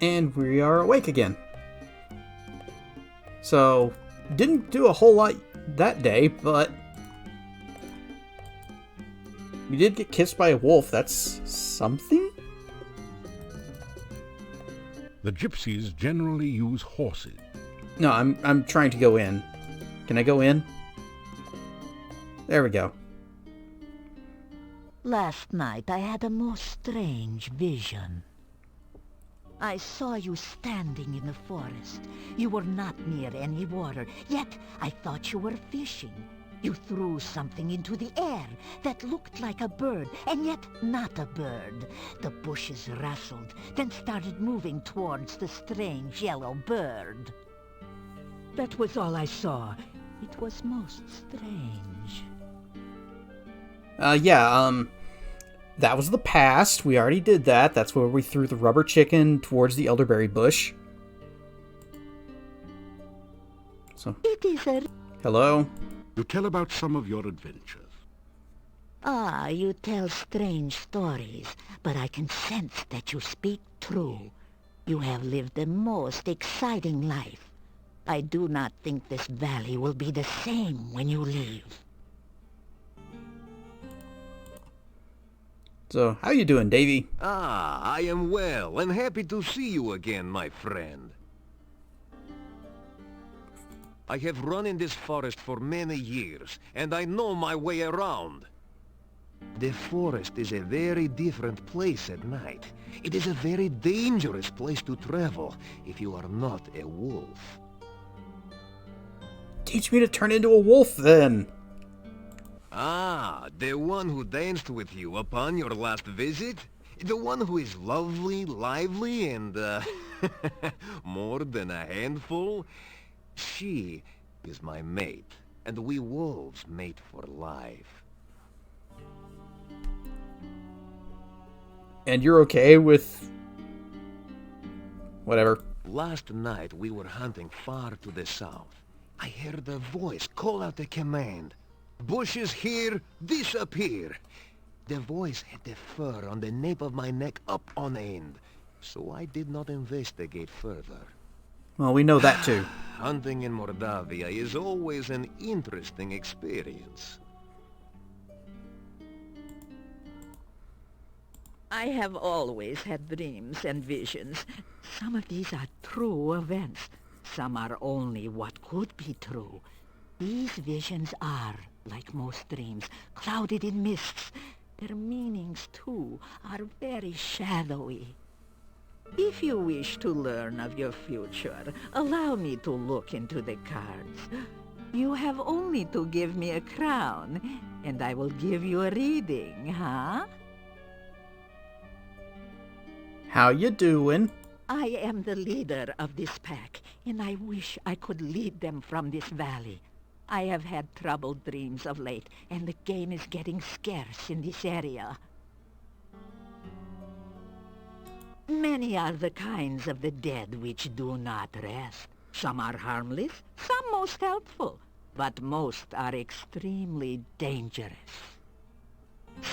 And we are awake again. So, didn't do a whole lot that day, but we did get kissed by a wolf. That's something? The gypsies generally use horses. No, I'm trying to go in. Can I go in? There we go. Last night I had a most strange vision. I saw you standing in the forest. You were not near any water, yet I thought you were fishing. You threw something into the air that looked like a bird, and yet not a bird. The bushes rustled, then started moving towards the strange yellow bird. That was all I saw. It was most strange. That was the past. We already did that. That's where we threw the rubber chicken towards the elderberry bush. So, It is a... hello? You tell about some of your adventures. Ah, you tell strange stories, but I can sense that you speak true. You have lived a most exciting life. I do not think this valley will be the same when you leave. So, how you doing, Davy? Ah, I am well and happy to see you again, my friend. I have run in this forest for many years, and I know my way around. The forest is a very different place at night. It is a very dangerous place to travel if you are not a wolf. Teach me to turn into a wolf, then. Ah, the one who danced with you upon your last visit? The one who is lovely, lively, and, more than a handful? She is my mate, and we wolves mate for life. And you're okay with... whatever. Last night we were hunting far to the south. I heard a voice call out a command. Bushes here, disappear. The voice had the fur on the nape of my neck up on end, so I did not investigate further. Well, we know that too. Hunting in Mordavia is always an interesting experience. I have always had dreams and visions. Some of these are true events. Some are only what could be true. These visions are, like most dreams, clouded in mists. Their meanings, too, are very shadowy. If you wish to learn of your future, allow me to look into the cards. You have only to give me a crown, and I will give you a reading, huh? How you doing? I am the leader of this pack, and I wish I could lead them from this valley. I have had troubled dreams of late, and the game is getting scarce in this area. Many are the kinds of the dead which do not rest. Some are harmless, some most helpful, but most are extremely dangerous.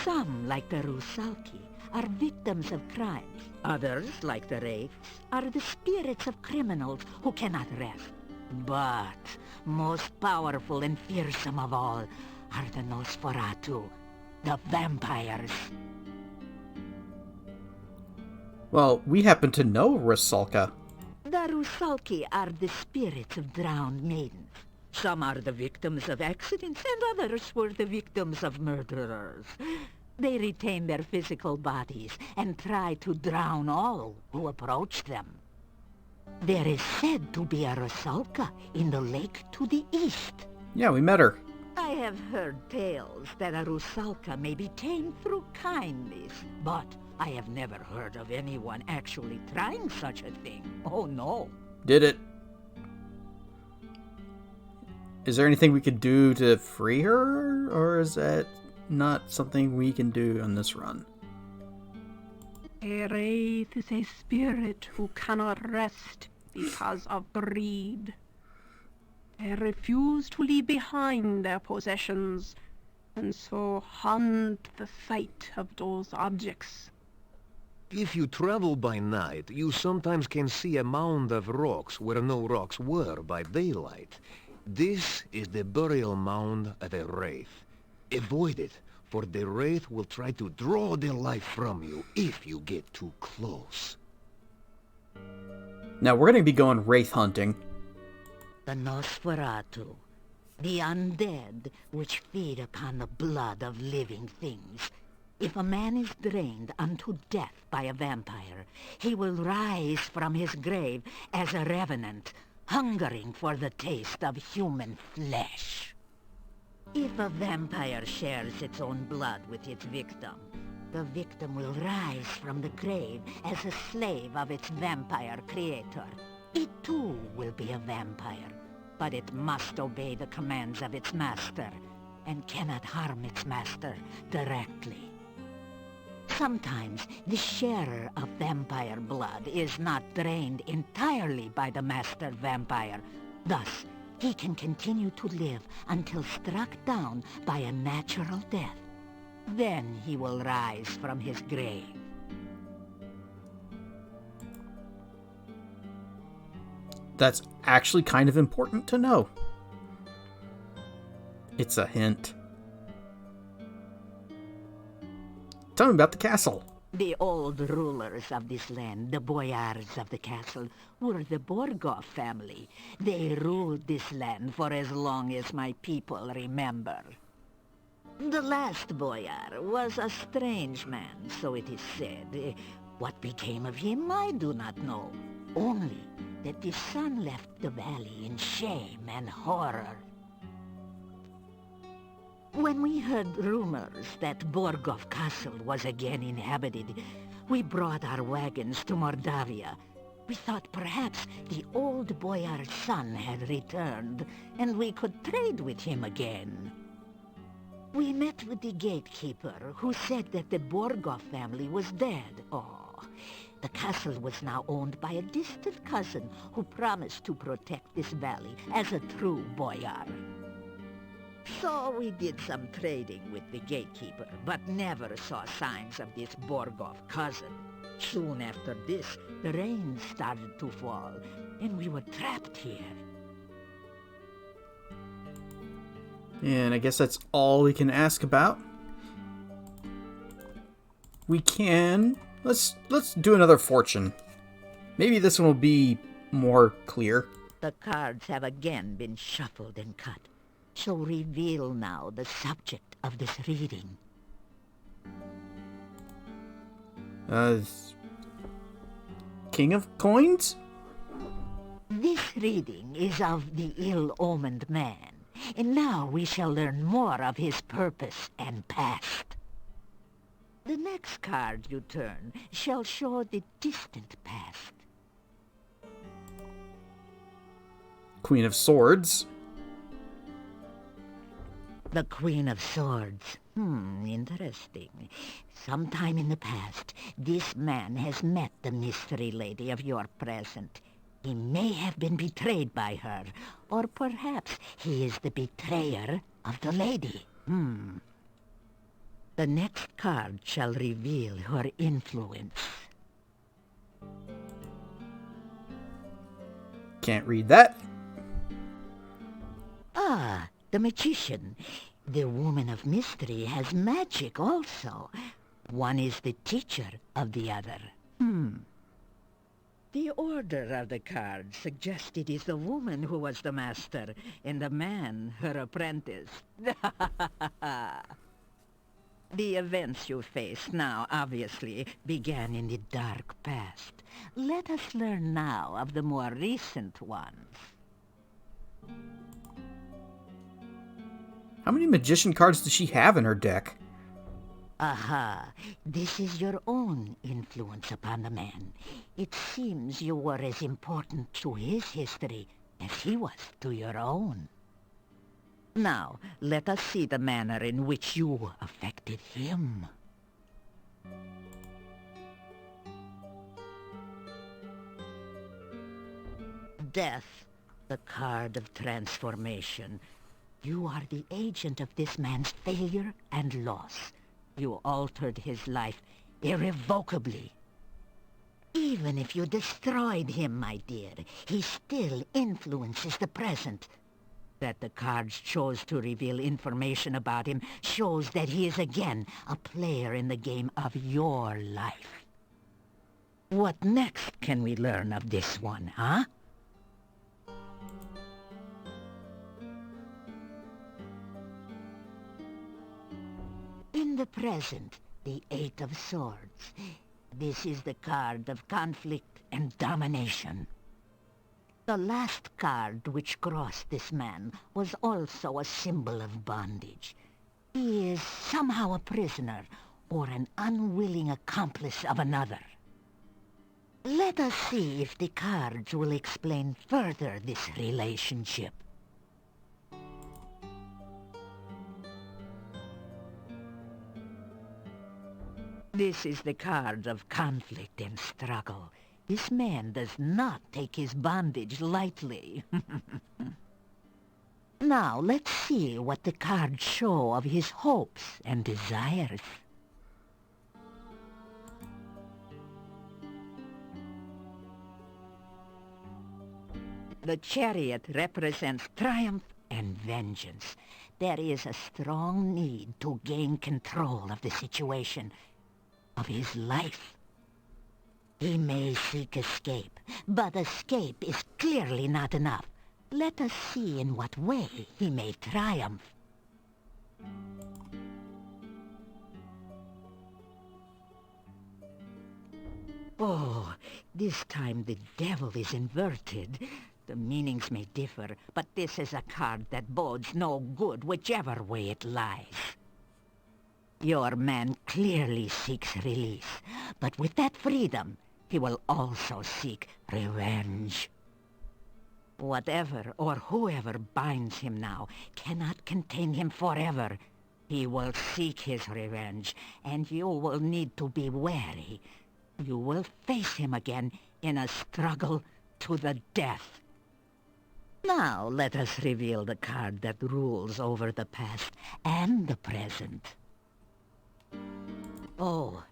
Some, like the Rusalki, are victims of crimes. Others, like the Wraiths, are the spirits of criminals who cannot rest. But most powerful and fearsome of all are the Nosferatu, the vampires. Well, we happen to know Rusalka. The Rusalki are the spirits of drowned maidens. Some are the victims of accidents, and others were the victims of murderers. They retain their physical bodies and try to drown all who approach them. There is said to be a Rusalka in the lake to the east. Yeah, we met her. I have heard tales that a Rusalka may be tamed through kindness, but I have never heard of anyone actually trying such a thing. Oh, no. Did it. Is there anything we could do to free her, or is that not something we can do on this run? A wraith is a spirit who cannot rest because of greed. They refuse to leave behind their possessions, and so hunt the sight of those objects. If you travel by night, you sometimes can see a mound of rocks where no rocks were by daylight. This is the burial mound of a wraith. Avoid it, for the wraith will try to draw the life from you if you get too close. Now, we're going to be going wraith hunting. The Nosferatu, the undead which feed upon the blood of living things. If a man is drained unto death by a vampire, he will rise from his grave as a revenant, hungering for the taste of human flesh. If a vampire shares its own blood with its victim, the victim will rise from the grave as a slave of its vampire creator. It too will be a vampire, but it must obey the commands of its master, and cannot harm its master directly. Sometimes the sharer of vampire blood is not drained entirely by the master vampire. Thus, he can continue to live until struck down by a natural death. Then he will rise from his grave. That's actually kind of important to know. It's a hint. Tell me about the castle. The old rulers of this land, the boyars of the castle, were the Borgov family. They ruled this land for as long as my people remember. The last boyar was a strange man, so it is said. What became of him, I do not know. Only that the son left the valley in shame and horror. When we heard rumors that Borgov Castle was again inhabited, we brought our wagons to Mordavia. We thought perhaps the old boyar's son had returned, and we could trade with him again. We met with the gatekeeper, who said that the Borgov family was dead. Oh, the castle was now owned by a distant cousin who promised to protect this valley as a true boyar. So we did some trading with the gatekeeper, but never saw signs of this Borgov cousin. Soon after this, the rain started to fall, and we were trapped here. And I guess that's all we can ask about. We can... Let's do another fortune. Maybe this one will be more clear. The cards have again been shuffled and cut. So reveal now the subject of this reading. King of Coins? This reading is of the ill-omened man, and now we shall learn more of his purpose and past. The next card you turn shall show the distant past. Queen of Swords. The Queen of Swords. Interesting. Sometime in the past, this man has met the mystery lady of your present. He may have been betrayed by her, or perhaps he is the betrayer of the lady. The next card shall reveal her influence. Can't read that. Ah, the magician. The woman of mystery has magic also. One is the teacher of the other. The order of the card suggests it is the woman who was the master, and the man her apprentice. The events you face now, obviously, began in the dark past. Let us learn now of the more recent ones. How many magician cards does she have in her deck? Aha, this is your own influence upon the man. It seems you were as important to his history as he was to your own. Now, let us see the manner in which you affected him. Death, the card of transformation. You are the agent of this man's failure and loss. You altered his life irrevocably. Even if you destroyed him, my dear, he still influences the present. That the cards chose to reveal information about him shows that he is again a player in the game of your life. What next can we learn of this one, huh? In the present, the Eight of Swords. This is the card of conflict and domination. The last card which crossed this man was also a symbol of bondage. He is somehow a prisoner or an unwilling accomplice of another. Let us see if the cards will explain further this relationship. This is the card of conflict and struggle. This man does not take his bondage lightly. Now, let's see what the cards show of his hopes and desires. The Chariot represents triumph and vengeance. There is a strong need to gain control of the situation, of his life. He may seek escape, but escape is clearly not enough. Let us see in what way he may triumph. Oh, this time the devil is inverted. The meanings may differ, but this is a card that bodes no good whichever way it lies. Your man clearly seeks release, but with that freedom, he will also seek revenge. Whatever or whoever binds him now cannot contain him forever. He will seek his revenge, and you will need to be wary. You will face him again in a struggle to the death. Now let us reveal the card that rules over the past and the present. Oh,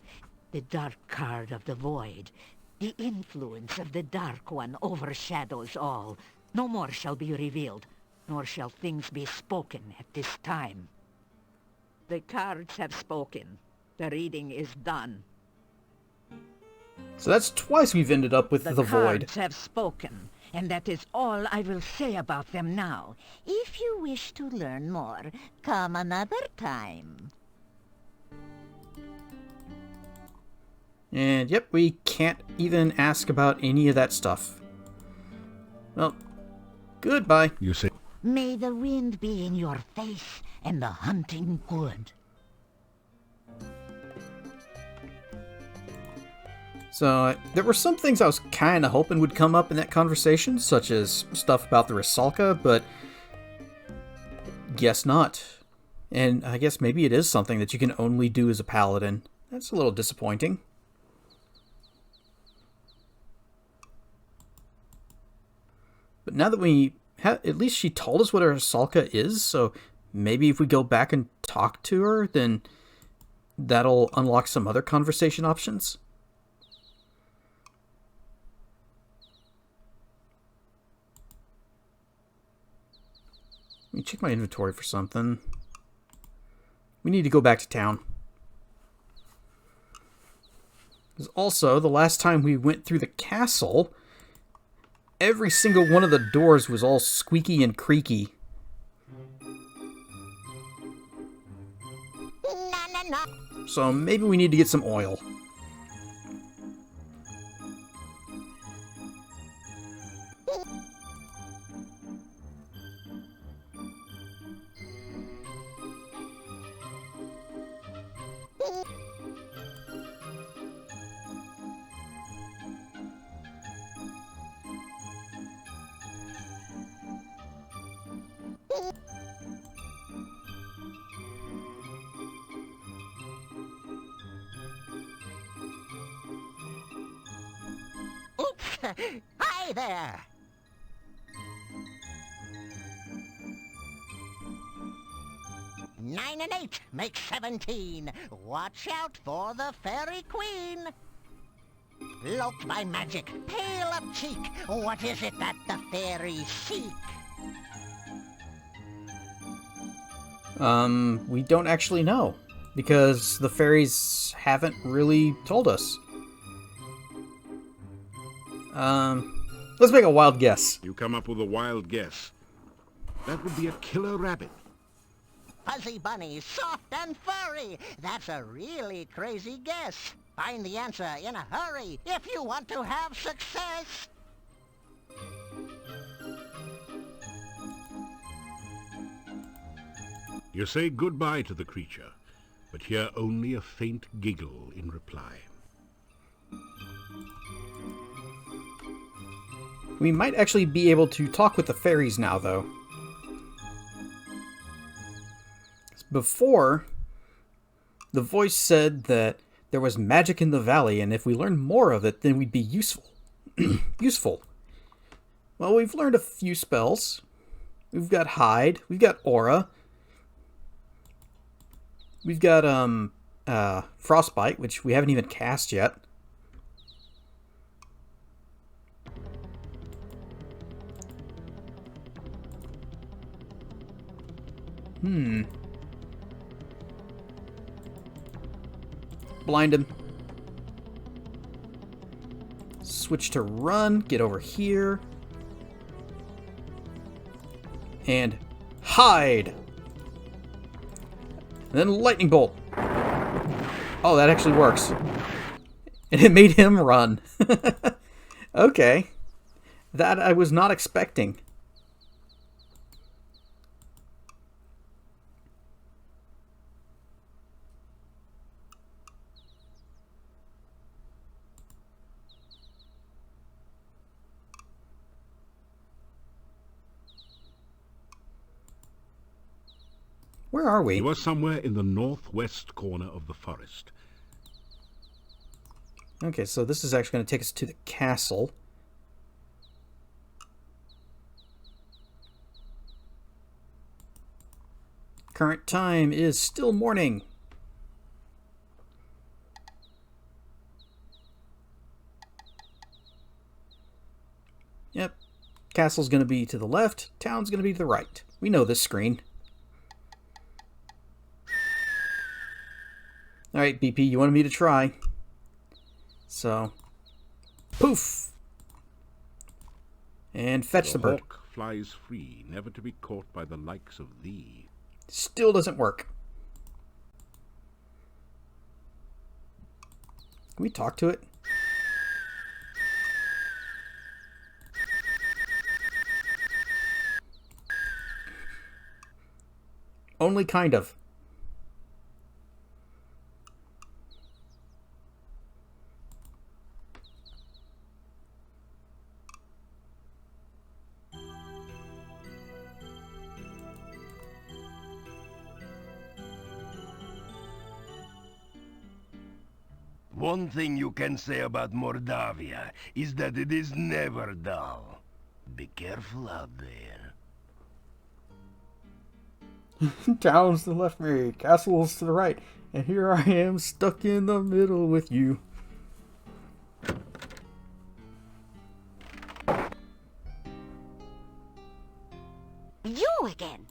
the dark card of the void. The influence of the Dark One overshadows all. No more shall be revealed, nor shall things be spoken at this time. The cards have spoken. The reading is done. So that's twice we've ended up with the void. The cards have spoken, and that is all I will say about them now. If you wish to learn more, come another time. And yep, we can't even ask about any of that stuff. Well, goodbye. You say, May the wind be in your face and the hunting good. So, there were some things I was kind of hoping would come up in that conversation, such as stuff about the Rusalka, but guess not. And I guess maybe it is something that you can only do as a paladin. That's a little disappointing. But now that we have, at least she told us what a Rusalka is, so maybe if we go back and talk to her, then that'll unlock some other conversation options. Let me check my inventory for something. We need to go back to town. Because also, the last time we went through the castle, every single one of the doors was all squeaky and creaky. So maybe we need to get some oil. Hi there! Nine and 8 make 17. Watch out for the Fairy Queen. Cloaked by magic, pale of cheek, what is it that the fairies seek? We don't actually know, because the fairies haven't really told us. Let's make a wild guess. You come up with a wild guess. That would be a killer rabbit. Fuzzy bunny, soft and furry. That's a really crazy guess. Find the answer in a hurry if you want to have success. You say goodbye to the creature, but hear only a faint giggle in reply. We might actually be able to talk with the fairies now, though. Before, the voice said that there was magic in the valley, and if we learned more of it, then we'd be useful. Useful. Well, we've learned a few spells. We've got Hide. We've got Aura. We've got Frostbite, which we haven't even cast yet. Blind him. Switch to run. Get over here. And hide. And then lightning bolt. Oh, that actually works. And it made him run. Okay. That I was not expecting. Where are we? You are somewhere in the northwest corner of the forest. Okay, so this is actually going to take us to the castle. Current time is still morning. Yep. Castle's going to be to the left. Town's going to be to the right. We know this screen. Alright, BP, you wanted me to try. So, poof! And fetch the bird. Hawk flies free, never to be caught by the likes of thee. Still doesn't work. Can we talk to it? Only kind of. One thing you can say about Mordavia is that it is never dull. Be careful out there. Town's to the left, me. Castle's to the right. And here I am, stuck in the middle with you. You again.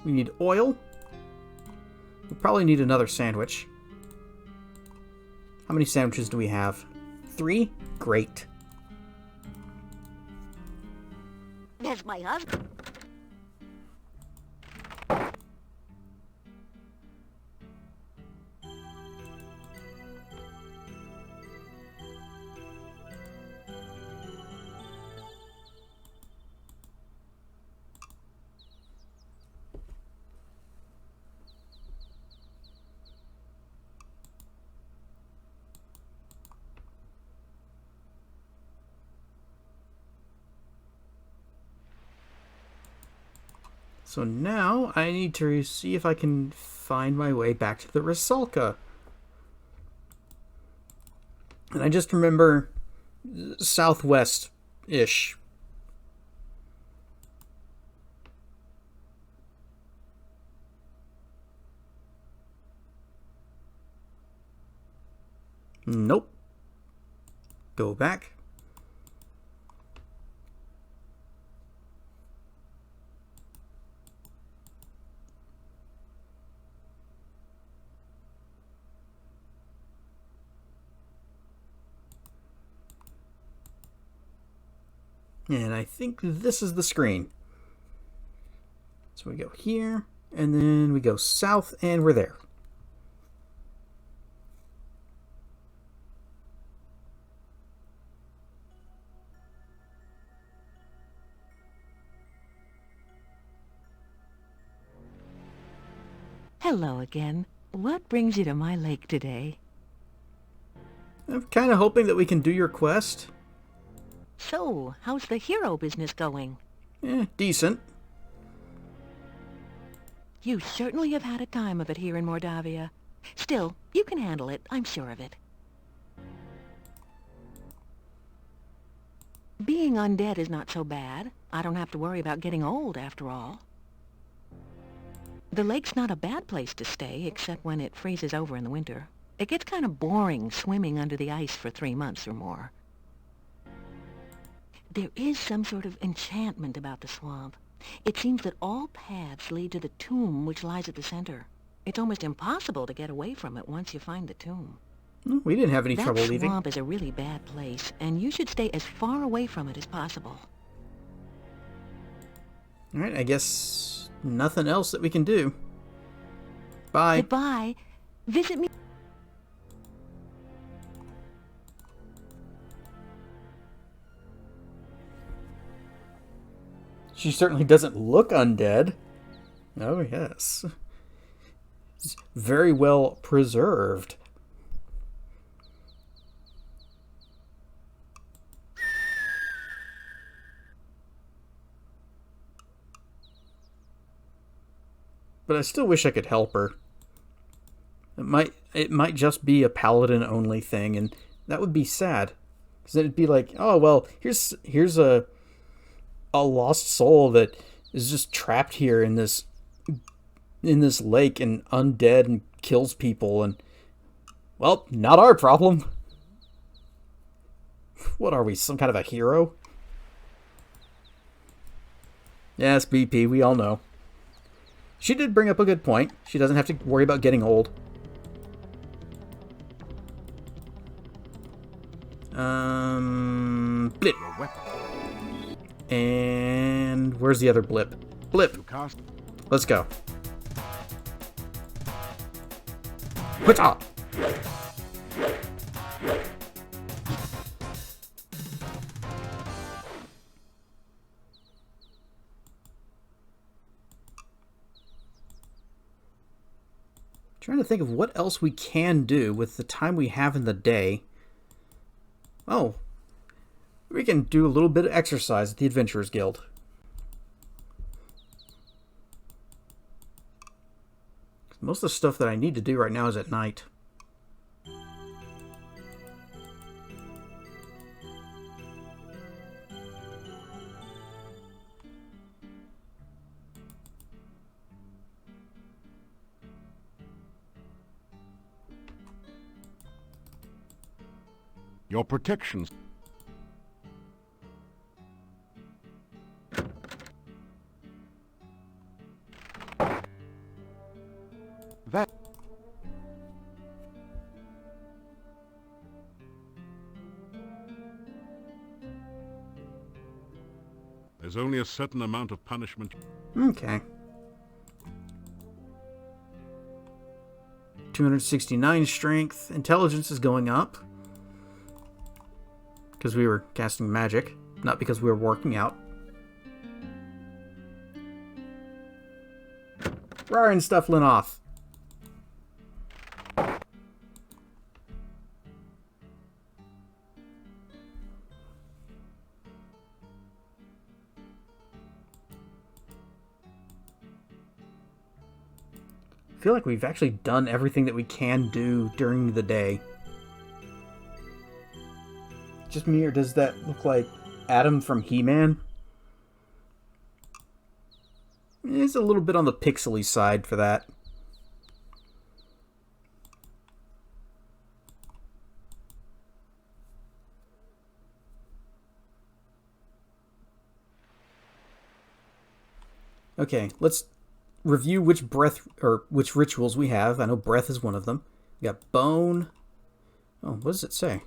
We need oil. We probably need another sandwich. How many sandwiches do we have? 3? Great. There's my husband. So now I need to see if I can find my way back to the Rusalka. And I just remember southwest-ish. Nope. Go back. And I think this is the screen. So we go here, and then we go south, and we're there. Hello again. What brings you to my lake today? I'm kind of hoping that we can do your quest. So, how's the hero business going? Decent. You certainly have had a time of it here in Mordavia. Still, you can handle it, I'm sure of it. Being undead is not so bad. I don't have to worry about getting old, after all. The lake's not a bad place to stay, except when it freezes over in the winter. It gets kind of boring swimming under the ice for 3 months or more. There is some sort of enchantment about the swamp. It seems that all paths lead to the tomb which lies at the center. It's almost impossible to get away from it once you find the tomb. We didn't have any trouble leaving. That swamp is a really bad place, and you should stay as far away from it as possible. Alright, I guess nothing else that we can do. Bye. Goodbye. Visit me. She certainly doesn't look undead. Oh, yes. It's very well preserved. But I still wish I could help her. It might just be a paladin only thing, and that would be sad. Because it'd be like, oh well, here's a lost soul that is just trapped here in this lake and undead and kills people, and well, not our problem. What are we, some kind of a hero? Yes, BP, we all know. She did bring up a good point. She doesn't have to worry about getting old. Blip. And where's the other blip? Blip. Let's go. Quita! Trying to think of what else we can do with the time we have in the day. Oh, we can do a little bit of exercise at the Adventurers Guild. Most of the stuff that I need to do right now is at night. Your protections. That. There's only a certain amount of punishment. Okay. 269 strength. Intelligence is going up. Because we were casting magic, not because we were working out. Ryan Stufflin off. I feel like we've actually done everything that we can do during the day. Just me, or does that look like Adam from He-Man? It's a little bit on the pixely side for that. Okay, let's review which which rituals we have. I know breath is one of them. We got bone. Oh, what does it say?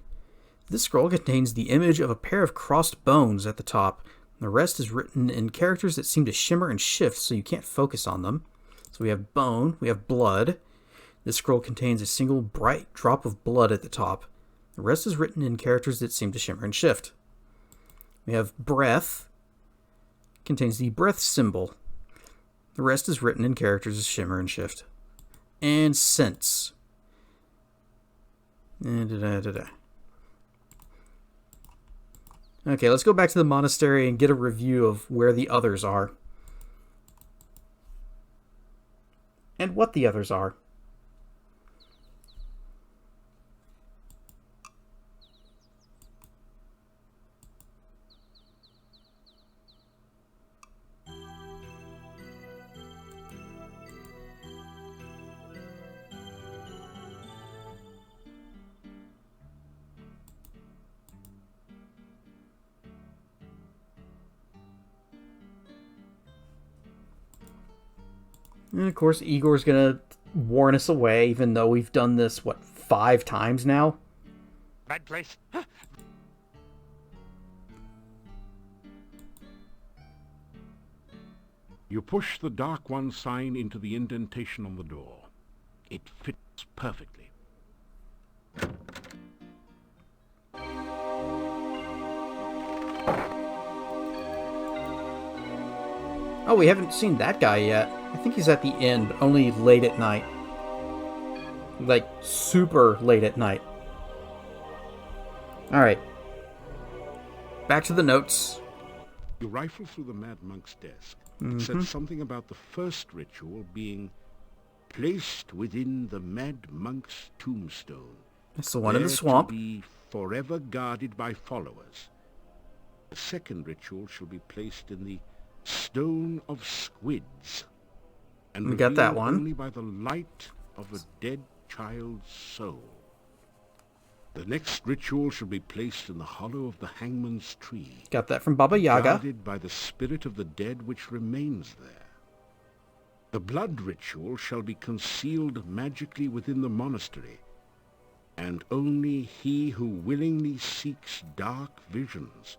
This scroll contains the image of a pair of crossed bones at the top. The rest is written in characters that seem to shimmer and shift, so you can't focus on them. So we have bone, we have blood. This scroll contains a single bright drop of blood at the top. The rest is written in characters that seem to shimmer and shift. We have breath. Contains the breath symbol. The rest is written in characters that shimmer and shift. And sense. Okay, let's go back to the monastery and get a review of where the others are. And what the others are. And of course, Igor's gonna warn us away, even though we've done this, what, 5 times now? Bad place. You push the Dark One sign into the indentation on the door. It fits perfectly. Oh, we haven't seen that guy yet. I think he's at the end, but only late at night. Like, super late at night. Alright. Back to the notes. You rifle through the Mad Monk's desk. It said something about the first ritual being placed within the Mad Monk's tombstone. That's the one in the there swamp. To be forever guarded by followers. The second ritual shall be placed in the Stone of Squids. And We got that revealed one. only by the light of a dead child's soul. The next ritual shall be placed in the hollow of the Hangman's Tree. Got that from Baba Yaga. Guarded by the spirit of the dead which remains there. The blood ritual shall be concealed magically within the monastery, and only he who willingly seeks dark visions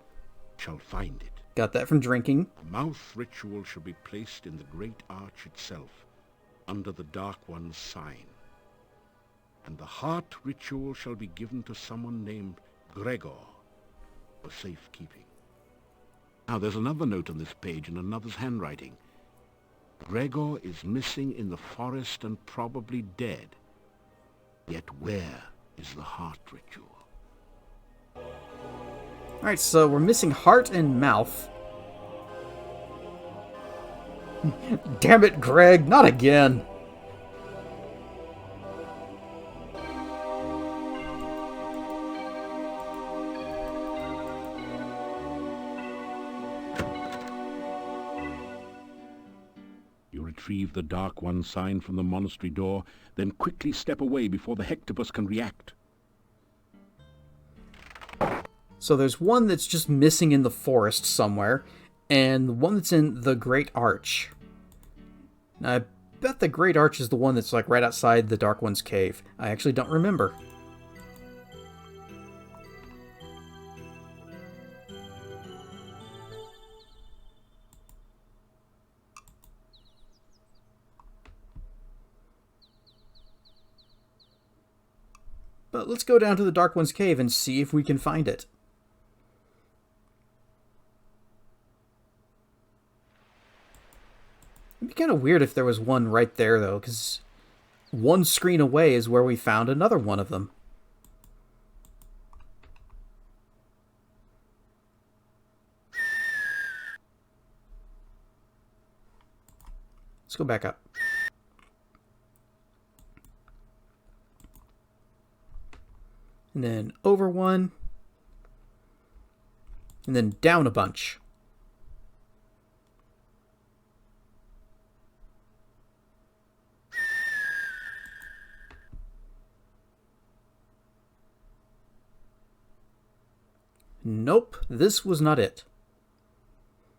shall find it. Got that from drinking. The mouth ritual shall be placed in the great arch itself, under the Dark One's sign. And the heart ritual shall be given to someone named Gregor for safekeeping. Now there's another note on this page in another's handwriting. Gregor is missing in the forest and probably dead. Yet where is the heart ritual? Alright, so we're missing heart and mouth. Damn it, Greg, not again. You retrieve the Dark One sign from the monastery door, then quickly step away before the Hectopus can react. So there's one that's just missing in the forest somewhere, and one that's in the Great Arch. Now, I bet the Great Arch is the one that's like right outside the Dark One's cave. I actually don't remember. But let's go down to the Dark One's cave and see if we can find it. It'd be kind of weird if there was one right there, though, because one screen away is where we found another one of them. Let's go back up. And then over one. And then down a bunch. Nope, this was not it.